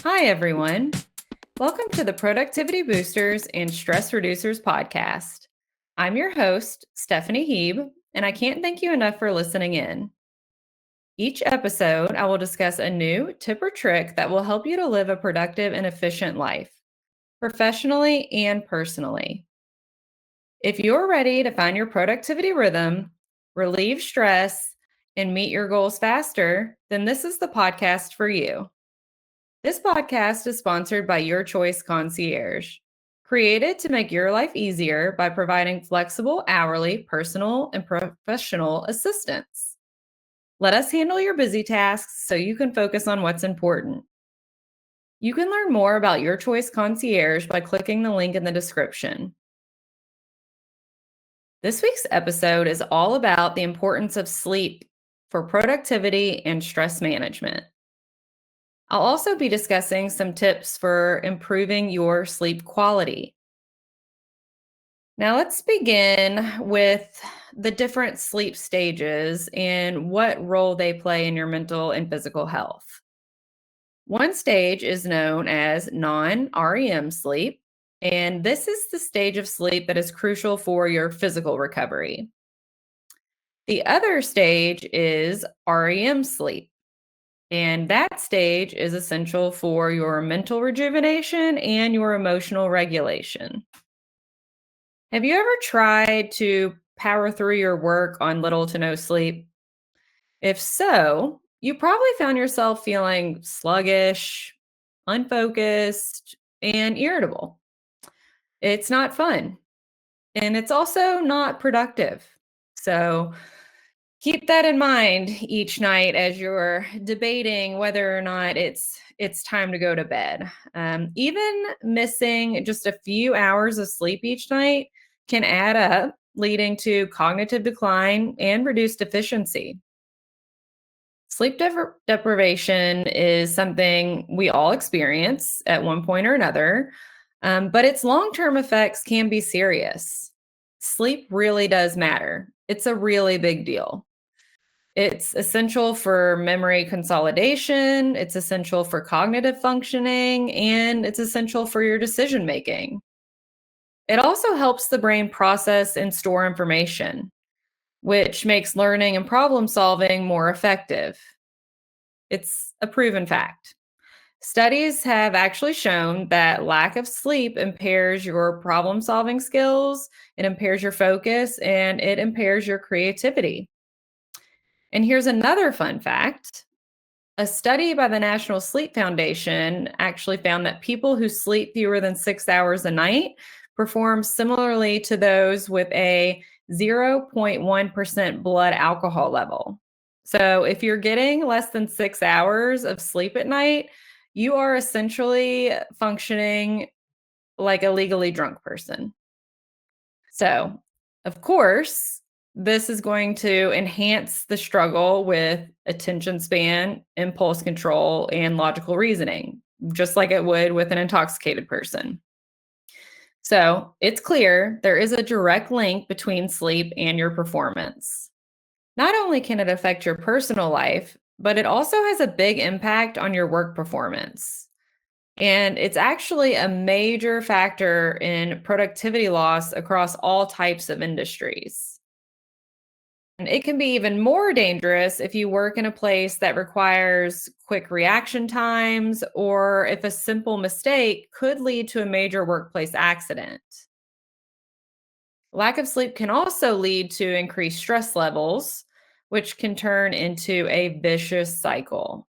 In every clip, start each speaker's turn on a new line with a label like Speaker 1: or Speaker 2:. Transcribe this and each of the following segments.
Speaker 1: Hi, everyone. Welcome to the Productivity Boosters and Stress Reducers podcast. I'm your host, Stephanie Heeb, and I can't thank you enough for listening in. Each episode, I will discuss a new tip or trick that will help you to live a productive and efficient life, professionally and personally. If you're ready to find your productivity rhythm, relieve stress, and meet your goals faster, then this is the podcast for you. This podcast is sponsored by Your Choice Concierge, created to make your life easier by providing flexible, hourly, personal, and professional assistance. Let us handle your busy tasks so you can focus on what's important. You can learn more about Your Choice Concierge by clicking the link in the description. This week's episode is all about the importance of sleep for productivity and stress management. I'll also be discussing some tips for improving your sleep quality. Now, let's begin with the different sleep stages and what role they play in your mental and physical health. One stage is known as non-REM sleep, and this is the stage of sleep that is crucial for your physical recovery. The other stage is REM sleep. And that stage is essential for your mental rejuvenation and your emotional regulation. Have you ever tried to power through your work on little to no sleep? If so, you probably found yourself feeling sluggish, unfocused, and irritable. It's not fun, and it's also not productive. So, keep that in mind each night as you're debating whether or not it's time to go to bed. Even missing just a few hours of sleep each night can add up, leading to cognitive decline and reduced efficiency. Sleep deprivation is something we all experience at one point or another, but its long term effects can be serious. Sleep really does matter, it's a really big deal. It's essential for memory consolidation, it's essential for cognitive functioning, and it's essential for your decision making. It also helps the brain process and store information, which makes learning and problem solving more effective. It's a proven fact. Studies have actually shown that lack of sleep impairs your problem solving skills, it impairs your focus, and it impairs your creativity. And here's another fun fact. A study by the National Sleep Foundation actually found that people who sleep fewer than 6 hours a night perform similarly to those with a 0.1% blood alcohol level. So if you're getting less than 6 hours of sleep at night, you are essentially functioning like a legally drunk person. So, of course, this is going to enhance the struggle with attention span, impulse control, and logical reasoning, just like it would with an intoxicated person. So, it's clear there is a direct link between sleep and your performance. Not only can it affect your personal life, but it also has a big impact on your work performance. And it's actually a major factor in productivity loss across all types of industries. And it can be even more dangerous if you work in a place that requires quick reaction times or if a simple mistake could lead to a major workplace accident. Lack of sleep can also lead to increased stress levels, which can turn into a vicious cycle.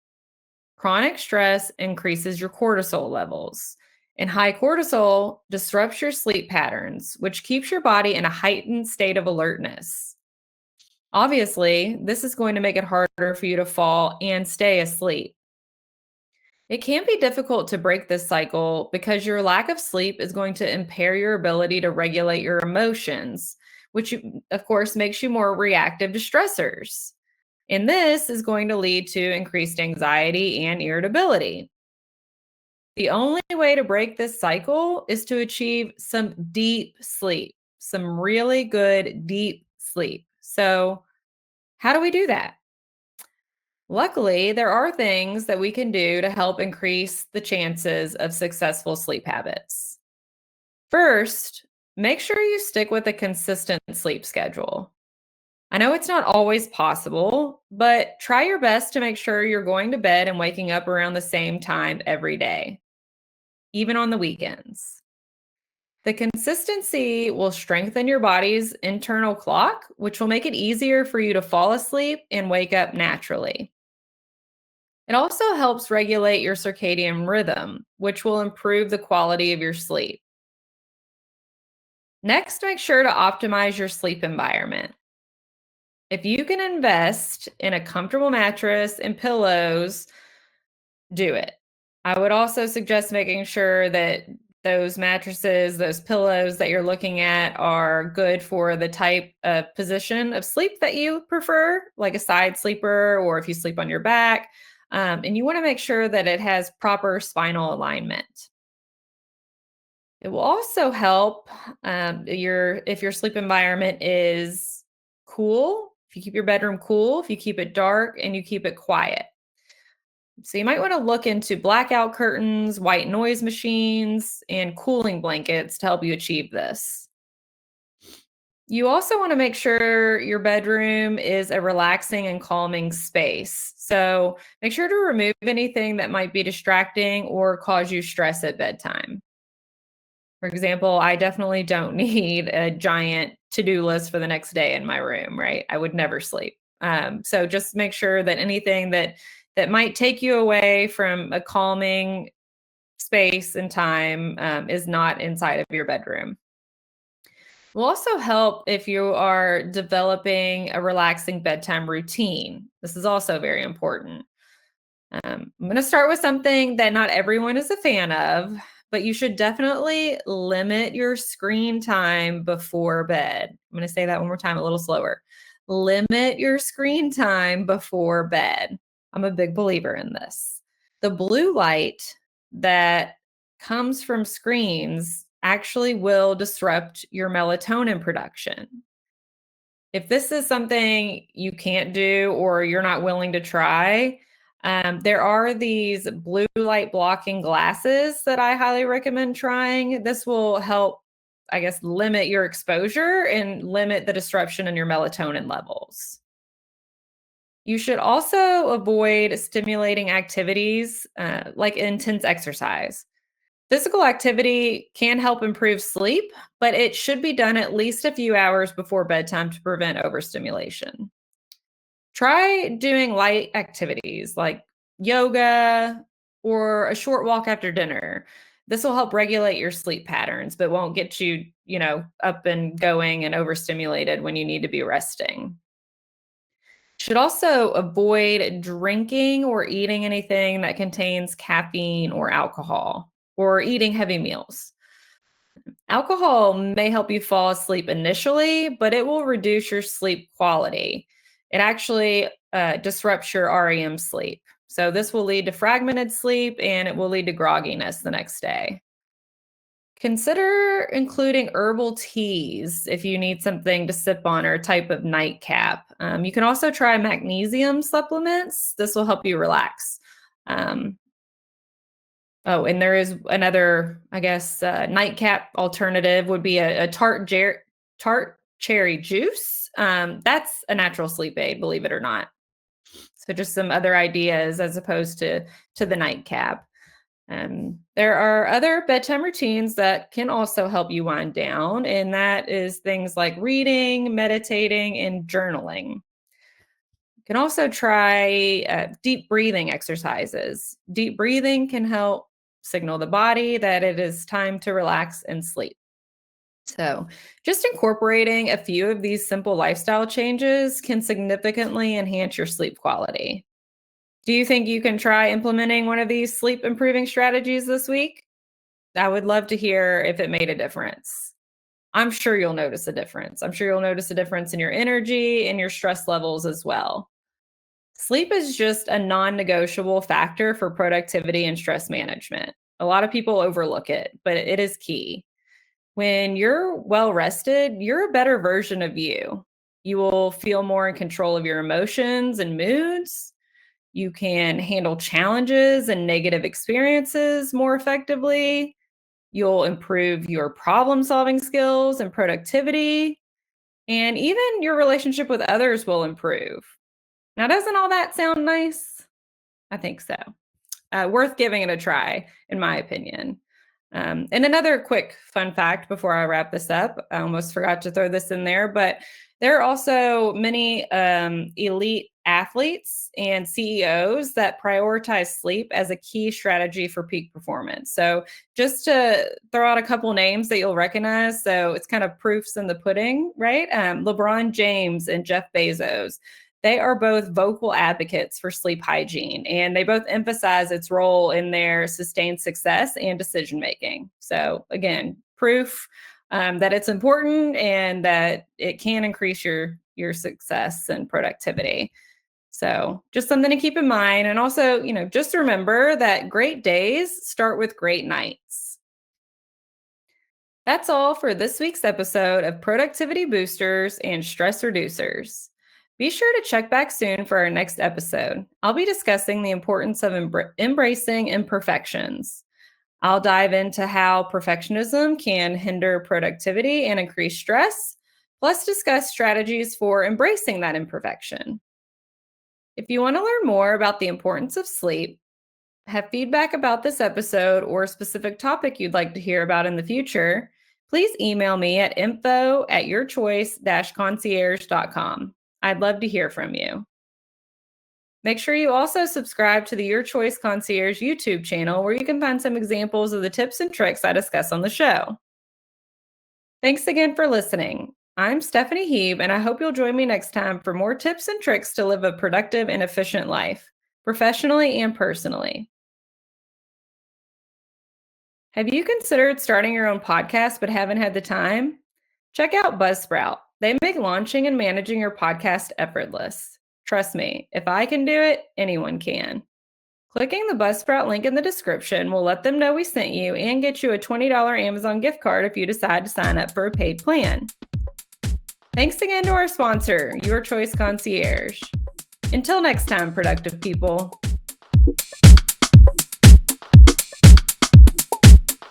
Speaker 1: Chronic stress increases your cortisol levels, and high cortisol disrupts your sleep patterns, which keeps your body in a heightened state of alertness. Obviously, this is going to make it harder for you to fall and stay asleep. It can be difficult to break this cycle because your lack of sleep is going to impair your ability to regulate your emotions, which, of course, makes you more reactive to stressors. And this is going to lead to increased anxiety and irritability. The only way to break this cycle is to achieve some deep sleep, some really good deep sleep. So, how do we do that? Luckily, there are things that we can do to help increase the chances of successful sleep habits. First, make sure you stick with a consistent sleep schedule. I know it's not always possible, but try your best to make sure you're going to bed and waking up around the same time every day, even on the weekends. The consistency will strengthen your body's internal clock, which will make it easier for you to fall asleep and wake up naturally. It also helps regulate your circadian rhythm, which will improve the quality of your sleep. Next, make sure to optimize your sleep environment. If you can invest in a comfortable mattress and pillows, do it. I would also suggest making sure that those mattresses, those pillows that you're looking at are good for the type of position of sleep that you prefer, like a side sleeper or if you sleep on your back. And you want to make sure that it has proper spinal alignment. It will also help if your sleep environment is cool, if you keep your bedroom cool, if you keep it dark and you keep it quiet. So you might want to look into blackout curtains, white noise machines, and cooling blankets to help you achieve this. You also want to make sure your bedroom is a relaxing and calming space. So make sure to remove anything that might be distracting or cause you stress at bedtime. For example, I definitely don't need a giant to-do list for the next day in my room, right? I would never sleep. So just make sure that anything that might take you away from a calming space and time is not inside of your bedroom. Will also help if you are developing a relaxing bedtime routine. This is also very important. I'm going to start with something that not everyone is a fan of, but you should definitely limit your screen time before bed. I'm going to say that one more time, a little slower. Limit your screen time before bed. I'm a big believer in this. The blue light that comes from screens actually will disrupt your melatonin production. If this is something you can't do or you're not willing to try, there are these blue light blocking glasses that I highly recommend trying. This will help, I guess, limit your exposure and limit the disruption in your melatonin levels. You should also avoid stimulating activities like intense exercise. Physical activity can help improve sleep, but it should be done at least a few hours before bedtime to prevent overstimulation. Try doing light activities like yoga or a short walk after dinner. This will help regulate your sleep patterns, but won't get you, up and going and overstimulated when you need to be resting. Should also avoid drinking or eating anything that contains caffeine or alcohol, or eating heavy meals. Alcohol may help you fall asleep initially, but it will reduce your sleep quality. It actually disrupts your REM sleep. So, this will lead to fragmented sleep and it will lead to grogginess the next day. Consider including herbal teas if you need something to sip on or a type of nightcap. You can also try magnesium supplements. This will help you relax. Um, oh, and there is another, I guess, nightcap alternative would be a tart cherry juice. That's a natural sleep aid, believe it or not. So just some other ideas as opposed to the nightcap. There are other bedtime routines that can also help you wind down, and that is things like reading, meditating, and journaling. You can also try deep breathing exercises. Deep breathing can help signal the body that it is time to relax and sleep. So, just incorporating a few of these simple lifestyle changes can significantly enhance your sleep quality. Do you think you can try implementing one of these sleep improving strategies this week? I would love to hear if it made a difference. I'm sure you'll notice a difference. I'm sure you'll notice a difference in your energy and your stress levels as well. Sleep is just a non negotiable factor for productivity and stress management. A lot of people overlook it, but it is key. When you're well rested, you're a better version of you. You will feel more in control of your emotions and moods. You can handle challenges and negative experiences more effectively. You'll improve your problem-solving skills and productivity, and even your relationship with others will improve. Now, doesn't all that sound nice? I think so. Worth giving it a try, in my opinion. And another quick fun fact before I wrap this up, I almost forgot to throw this in there, but there are also many elite athletes and CEOs that prioritize sleep as a key strategy for peak performance. So just to throw out a couple names that you'll recognize, so it's kind of proofs in the pudding, right? LeBron James and Jeff Bezos. They are both vocal advocates for sleep hygiene, and they both emphasize its role in their sustained success and decision making. So, again, proof that it's important and that it can increase your success and productivity. So, just something to keep in mind. And also, just remember that great days start with great nights. That's all for this week's episode of Productivity Boosters and Stress Reducers. Be sure to check back soon for our next episode. I'll be discussing the importance of embracing imperfections. I'll dive into how perfectionism can hinder productivity and increase stress, plus discuss strategies for embracing that imperfection. If you want to learn more about the importance of sleep, have feedback about this episode, or a specific topic you'd like to hear about in the future, please email me at info@yourchoice-concierge.com. I'd love to hear from you. Make sure you also subscribe to the Your Choice Concierge YouTube channel, where you can find some examples of the tips and tricks I discuss on the show. Thanks again for listening. I'm Stephanie Heeb, and I hope you'll join me next time for more tips and tricks to live a productive and efficient life, professionally and personally. Have you considered starting your own podcast but haven't had the time? Check out Buzzsprout. They make launching and managing your podcast effortless. Trust me, if I can do it, anyone can. Clicking the Buzzsprout link in the description will let them know we sent you and get you a $20 Amazon gift card if you decide to sign up for a paid plan. Thanks again to our sponsor, Your Choice Concierge. Until next time, productive people.